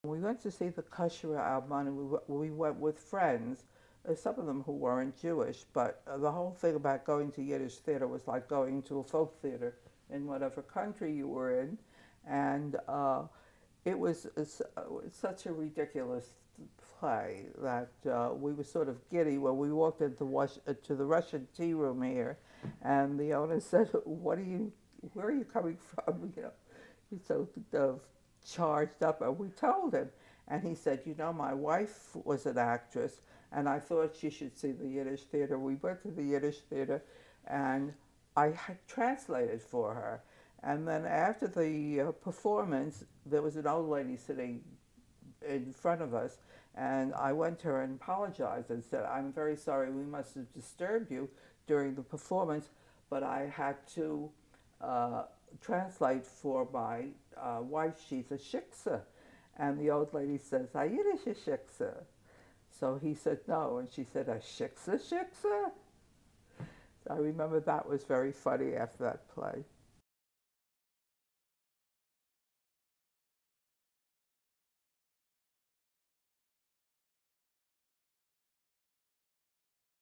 We went to see the Kosher album, and we went with friends, some of them who weren't Jewish, but the whole thing about going to Yiddish theater was like going to a folk theater in whatever country you were in, and it was such a ridiculous play that we were sort of giddy when we walked into to the Russian tea room here, and the owner said, "What are you? Where are you coming from?" You know, he's so charged up, and we told him, and he said, "You know, my wife was an actress, and I thought she should see the Yiddish theater." We went to the Yiddish theater, and I had translated for her. And then after the performance, there was an old lady sitting in front of us, and I went to her and apologized and said, "I'm very sorry, we must have disturbed you during the performance, but I had to uh, translate for my wife. She's a shikse." And the old lady says, "A yidishe shikse." So he said no, and she said, "A shikse shikse?" I remember that was very funny after that play.